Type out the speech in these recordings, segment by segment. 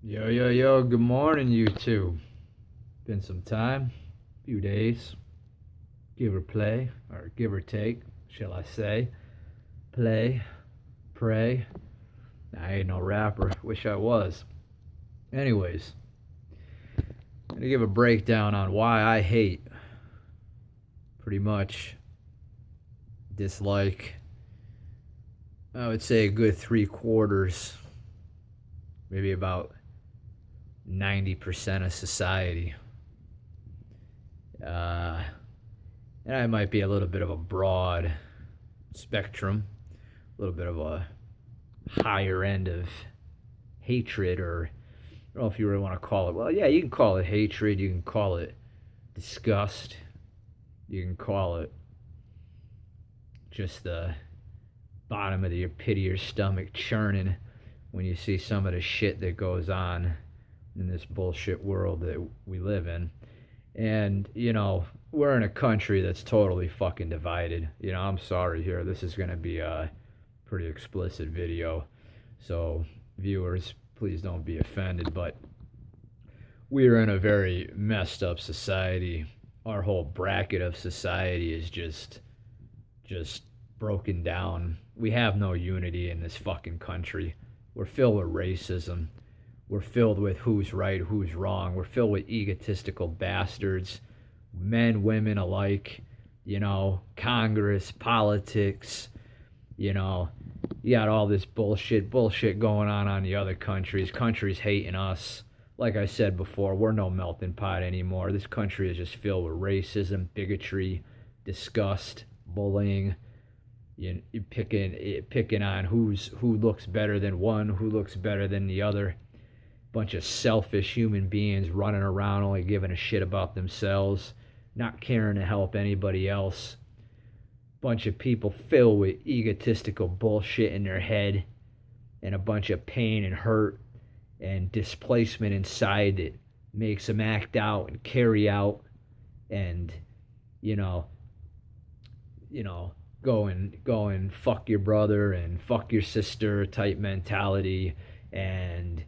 Yo, yo, yo, good morning, you two. Been some time, few days, give or play, or give or take, shall I say. Play, pray. I ain't no rapper, wish I was. Anyways, I'm gonna give a breakdown on why I hate, pretty much, dislike, I would say a good three quarters, maybe about 90% of society. Uh, and I might be a little bit of a broad spectrum, a little bit of a higher end of hatred, or I don't know if you really want to call it. Well, yeah, you can call it hatred. You can call it disgust. You can call it just the bottom of your pit of your stomach churning when you see some of the shit that goes on in this bullshit world that we live in. And, we're in a country that's totally fucking divided. I'm sorry here. This is going to be a pretty explicit video. So, viewers, please don't be offended. But we are in a very messed up society. Our whole bracket of society is just broken down. We have no unity in this fucking country. We're filled with racism. We're filled with who's right, who's wrong. We're filled with egotistical bastards, men, women alike. Congress, politics. You know, you got all this bullshit going on the other countries hating us. Like I said before, we're no melting pot anymore. This country is just filled with racism, bigotry, disgust, bullying. You picking on who looks better than one, who looks better than the other. Bunch of selfish human beings running around only giving a shit about themselves, not caring to help anybody else. Bunch of people filled with egotistical bullshit in their head, and a bunch of pain and hurt and displacement inside that makes them act out and carry out and you know you know going fuck your brother and fuck your sister type mentality. And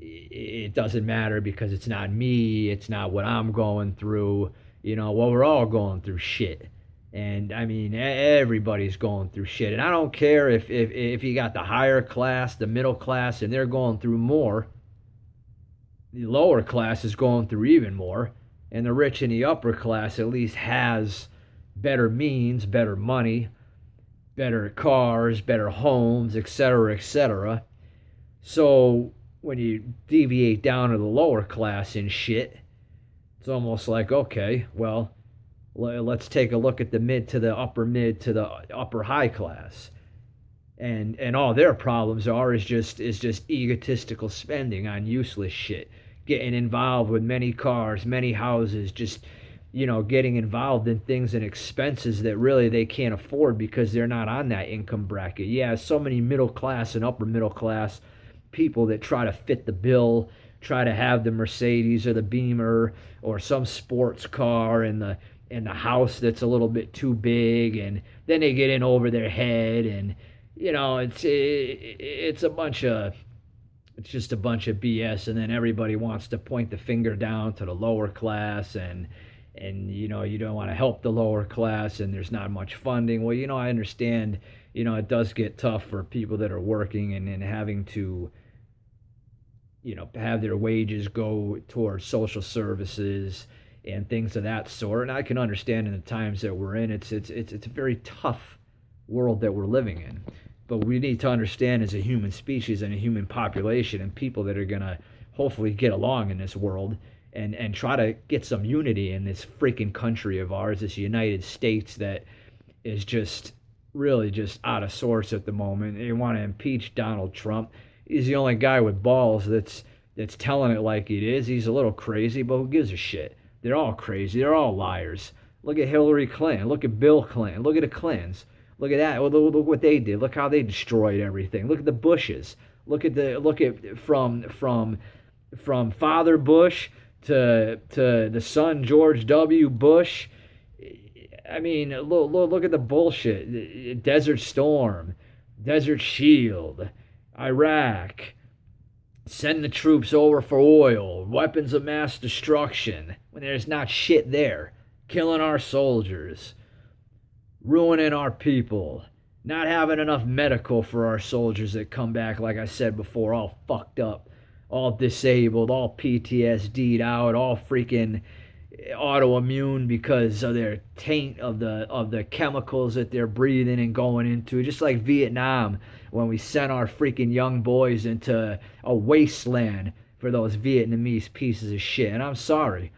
it doesn't matter because it's not me, it's not what I'm going through. Well, we're all going through shit. And I mean, everybody's going through shit. And I don't care if you got the higher class, the middle class, and they're going through more. The lower class is going through even more. And the rich and the upper class at least has better means, better money, better cars, better homes, etc., etc. So when you deviate down to the lower class and shit, it's almost like, okay, well, let's take a look at the mid to the upper high class. And all their problems are is just egotistical spending on useless shit, getting involved with many cars, many houses, just getting involved in things and expenses that really they can't afford because they're not on that income bracket. Yeah, so many middle class and upper middle class people that try to fit the bill, try to have the Mercedes or the Beamer or some sports car and the house that's a little bit too big, and then they get in over their head. And it's a bunch of it's just a bunch of BS. And then everybody wants to point the finger down to the lower class, and you don't want to help the lower class, and there's not much funding. Well, I understand. It does get tough for people that are working and having to have their wages go towards social services and things of that sort. And I can understand in the times that we're in, it's a very tough world that we're living in. But we need to understand, as a human species and a human population and people that are gonna hopefully get along in this world, and try to get some unity in this freaking country of ours, this United States that is just really just out of sorts at the moment. They want to impeach Donald Trump. He's the only guy with balls that's telling it like it is. He's a little crazy, but who gives a shit? They're all crazy. They're all liars. Look at Hillary Clinton. Look at Bill Clinton. Look at the Clintons. Look at that. Look what they did. Look how they destroyed everything. Look at the Bushes. Look at from Father Bush to the son George W. Bush. I mean, look at the bullshit. Desert Storm, Desert Shield, Iraq, Send the troops over for oil, weapons of mass destruction, when there's not shit there. Killing our soldiers, ruining our people, not having enough medical for our soldiers that come back, like I said before, all fucked up, all disabled, all PTSD'd out, all freaking autoimmune because of their taint of the chemicals that they're breathing and going into, just like Vietnam when we sent our freaking young boys into a wasteland for those Vietnamese pieces of shit. And I'm sorry,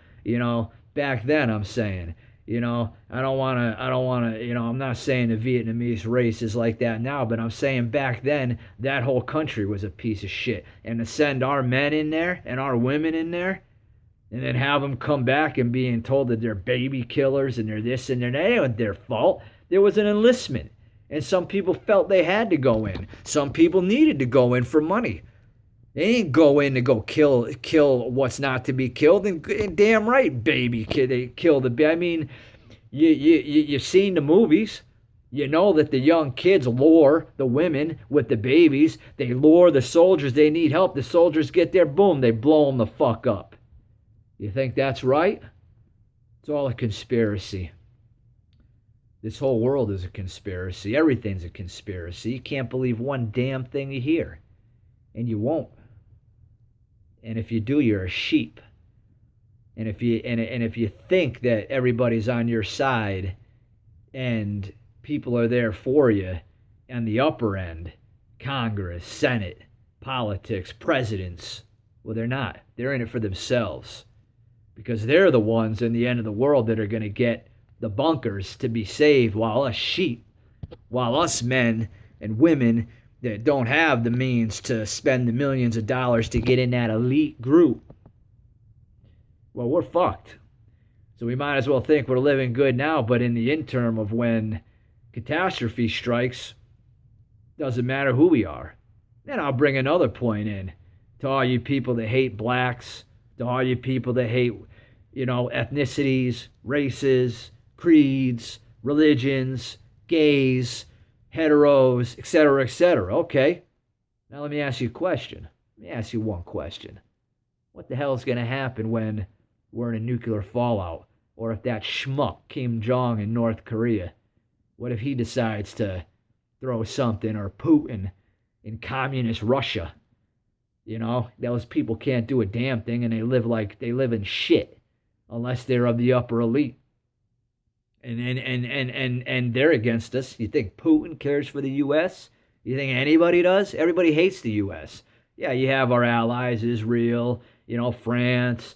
back then I'm saying, I don't want to, I'm not saying the Vietnamese race is like that now, but I'm saying back then that whole country was a piece of shit. And to send our men in there and our women in there and then have them come back and being told that they're baby killers and they're this and they're that, it wasn't their fault. There was an enlistment. And some people felt they had to go in. Some people needed to go in for money. They didn't go in to go kill what's not to be killed. And damn right, baby kid, they kill the baby. I mean, you've seen the movies. You know that the young kids lure the women with the babies. They lure the soldiers. They need help. The soldiers get there. Boom, they blow them the fuck up. You think that's right? It's all a conspiracy. This whole world is a conspiracy. Everything's a conspiracy. You can't believe one damn thing you hear. And you won't. And if you do, you're a sheep. And if you think that everybody's on your side and people are there for you on the upper end, Congress, Senate, politics, presidents, well, they're not. They're in it for themselves. Because they're the ones in the end of the world that are going to get the bunkers to be saved, while us sheep, while us men and women that don't have the means to spend the millions of dollars to get in that elite group, well, we're fucked. So we might as well think we're living good now, but in the interim of when catastrophe strikes, doesn't matter who we are. Then I'll bring another point in to all you people that hate blacks, to all you people that hate, ethnicities, races, creeds, religions, gays, heteros, etc., etc. Okay, now let me ask you a question. Let me ask you one question. What the hell is going to happen when we're in a nuclear fallout? Or if that schmuck Kim Jong in North Korea, what if he decides to throw something, or Putin in communist Russia? Those people can't do a damn thing, and they live in shit unless they're of the upper elite. And they're against us. You think Putin cares for the U.S.? You think anybody does? Everybody hates the U.S. Yeah, you have our allies, Israel, France,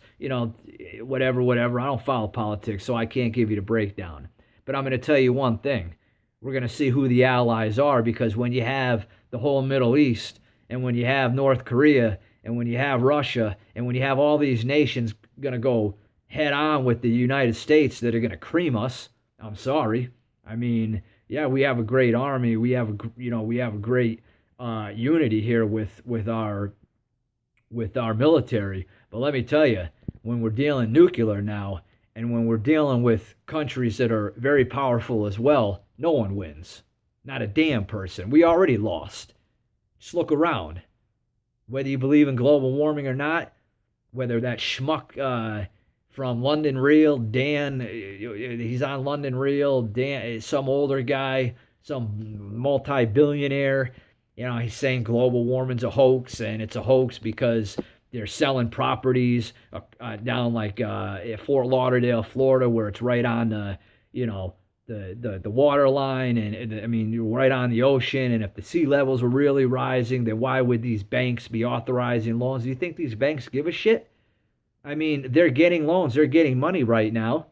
whatever. I don't follow politics, so I can't give you the breakdown. But I'm going to tell you one thing. We're going to see who the allies are, because when you have the whole Middle East, and when you have North Korea, and when you have Russia, and when you have all these nations going to go head on with the United States that are going to cream us, I'm sorry. I mean, yeah, we have a great army. We have a great unity here with our military. But let me tell you, when we're dealing nuclear now, and when we're dealing with countries that are very powerful as well, no one wins. Not a damn person. We already lost. Just look around. Whether you believe in global warming or not, whether that schmuck from London Real, Dan, he's on London Real, Dan, some older guy, some multi-billionaire, he's saying global warming's a hoax, and it's a hoax because they're selling properties down like Fort Lauderdale, Florida, where it's right on the water line, and I mean, you're right on the ocean, and if the sea levels were really rising, then why would these banks be authorizing loans? Do you think these banks give a shit? I mean, they're getting loans, they're getting money right now,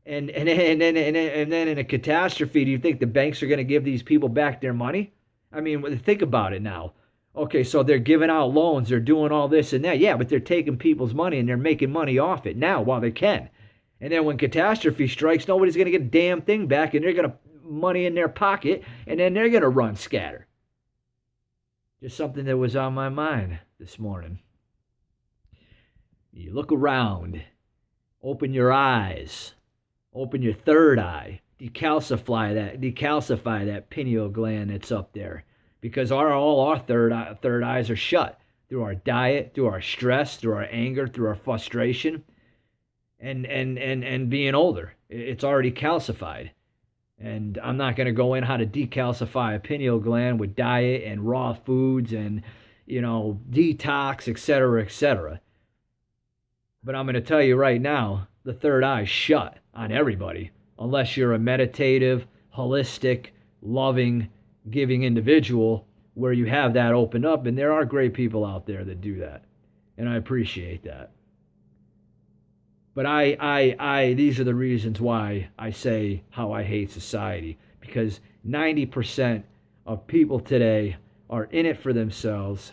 and then in a catastrophe, do you think the banks are going to give these people back their money? I mean, think about it now. Okay, so they're giving out loans, they're doing all this and that, yeah, but they're taking people's money and they're making money off it now while they can. And then when catastrophe strikes, nobody's going to get a damn thing back, and they're going to money in their pocket, and then they're going to run scatter. Just something that was on my mind this morning. You look around, open your eyes, open your third eye, decalcify that pineal gland that's up there, because all our third eyes are shut. through our diet, through our stress, through our anger, through our frustration, and being older. It's already calcified. And I'm not going to go in how to decalcify a pineal gland with diet and raw foods and, detox, etc., etc. But I'm going to tell you right now, the third eye's shut on everybody, unless you're a meditative, holistic, loving, giving individual where you have that opened up. And there are great people out there that do that. And I appreciate that. But these are the reasons why I say how I hate society. Because 90% of people today are in it for themselves.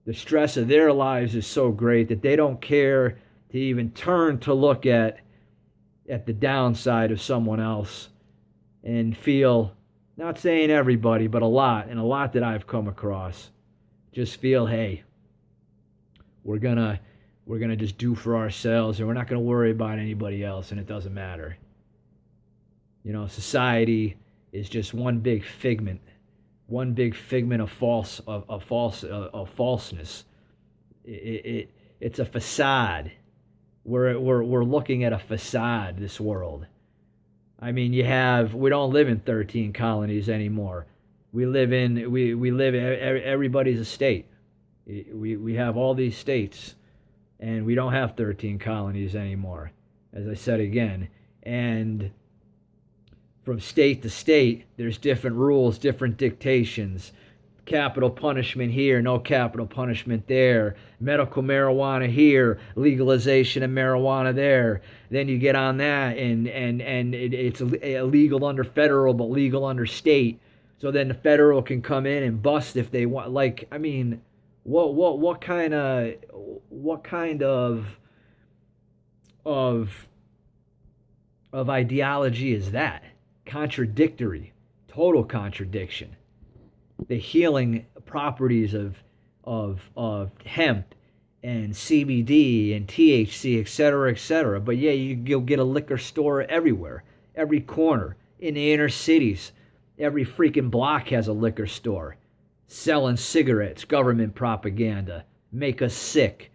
The stress of their lives is so great that they don't care to even turn to look at the downside of someone else and feel, not saying everybody, but a lot that I've come across, just feel, hey, we're gonna just do for ourselves and we're not gonna worry about anybody else, and it doesn't matter. Society is just one big figment of falseness. It's a facade. We're looking at a facade, this world. I mean, we don't live in 13 colonies anymore. We live everybody's a state. We have all these states, and we don't have 13 colonies anymore, as I said again. And from state to state, there's different rules, different dictations. Capital punishment here, no capital punishment there. Medical marijuana here, legalization of marijuana there. Then you get on that, and it's illegal under federal, but legal under state. So then the federal can come in and bust if they want. Like, I mean, what kind of ideology is that? Contradictory, total contradiction. The healing properties of hemp and CBD and THC, etc., etc. But yeah, you'll get a liquor store everywhere, every corner, in the inner cities. Every freaking block has a liquor store, selling cigarettes, government propaganda, make us sick,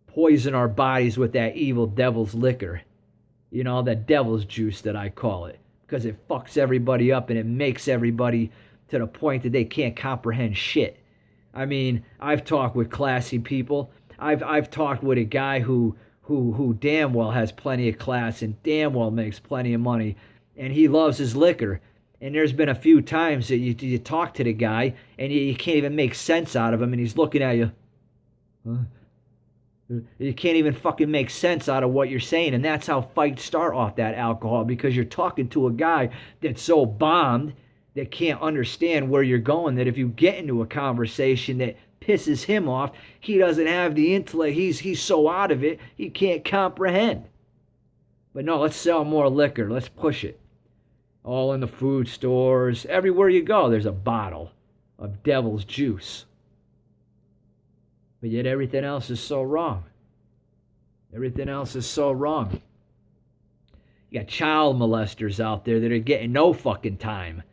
poison our bodies with that evil devil's liquor. That devil's juice that I call it. Because it fucks everybody up and it makes everybody to the point that they can't comprehend shit. I mean, I've talked with classy people. I've talked with a guy who damn well has plenty of class and damn well makes plenty of money, and he loves his liquor. And there's been a few times that you talk to the guy and you can't even make sense out of him, and he's looking at you. Huh? You can't even fucking make sense out of what you're saying. And that's how fights start off that alcohol, because you're talking to a guy that's so bombed that can't understand where you're going, that if you get into a conversation that pisses him off, he doesn't have the intellect. He's so out of it, he can't comprehend. But no, let's sell more liquor. Let's push it. All in the food stores. Everywhere you go, there's a bottle of devil's juice. But yet everything else is so wrong. Everything else is so wrong. You got child molesters out there that are getting no fucking time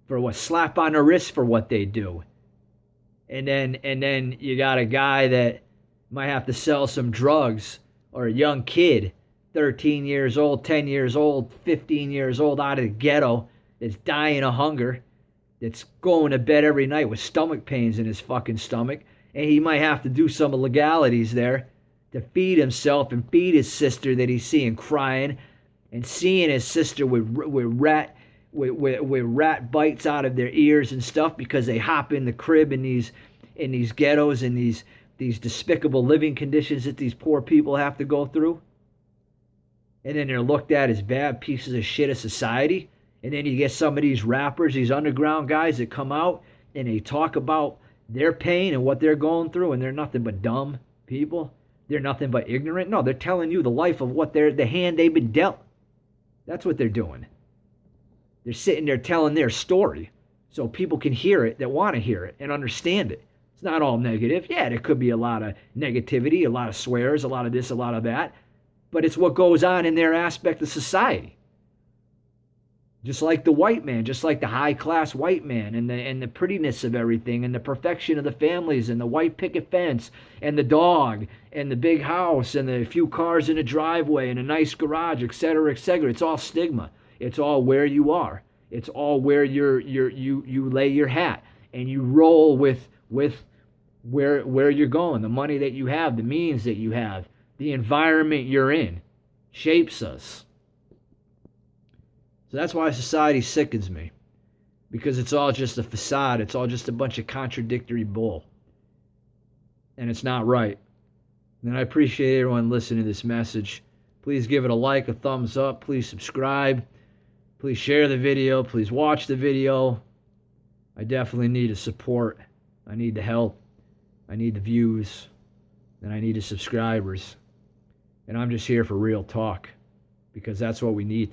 for what, slap on the wrist for what they do. And then you got a guy that might have to sell some drugs, or a young kid, 13 years old, 10 years old, 15 years old, out of the ghetto, that's dying of hunger, that's going to bed every night with stomach pains in his fucking stomach. And he might have to do some illegalities there to feed himself and feed his sister that he's seeing crying, and seeing his sister with rat bites out of their ears and stuff, because they hop in the crib in these ghettos and these despicable living conditions that these poor people have to go through. And then they're looked at as bad pieces of shit of society. And then you get some of these rappers, these underground guys that come out and they talk about their pain and what they're going through, and they're nothing but dumb people. They're nothing but ignorant. No, they're telling you the life of what the hand they've been dealt. That's what they're doing. They're sitting there telling their story so people can hear it that want to hear it and understand it. It's not all negative. Yeah, there could be a lot of negativity, a lot of swears, a lot of this, a lot of that, but it's what goes on in their aspect of society. Just like the white man, just like the high class white man, and the prettiness of everything, and the perfection of the families, and the white picket fence, and the dog, and the big house, and the few cars in a driveway, and a nice garage, etc., etc. It's all stigma. It's all where you are. It's all where you lay your hat, and you roll with where you're going, the money that you have, the means that you have, the environment you're in shapes us. So that's why society sickens me, because it's all just a facade. It's all just a bunch of contradictory bull, and it's not right. And I appreciate everyone listening to this message. Please give it a like, a thumbs up. Please subscribe. Please share the video. Please watch the video. I definitely need the support. I need the help. I need the views. And I need the subscribers. And I'm just here for real talk, because that's what we need.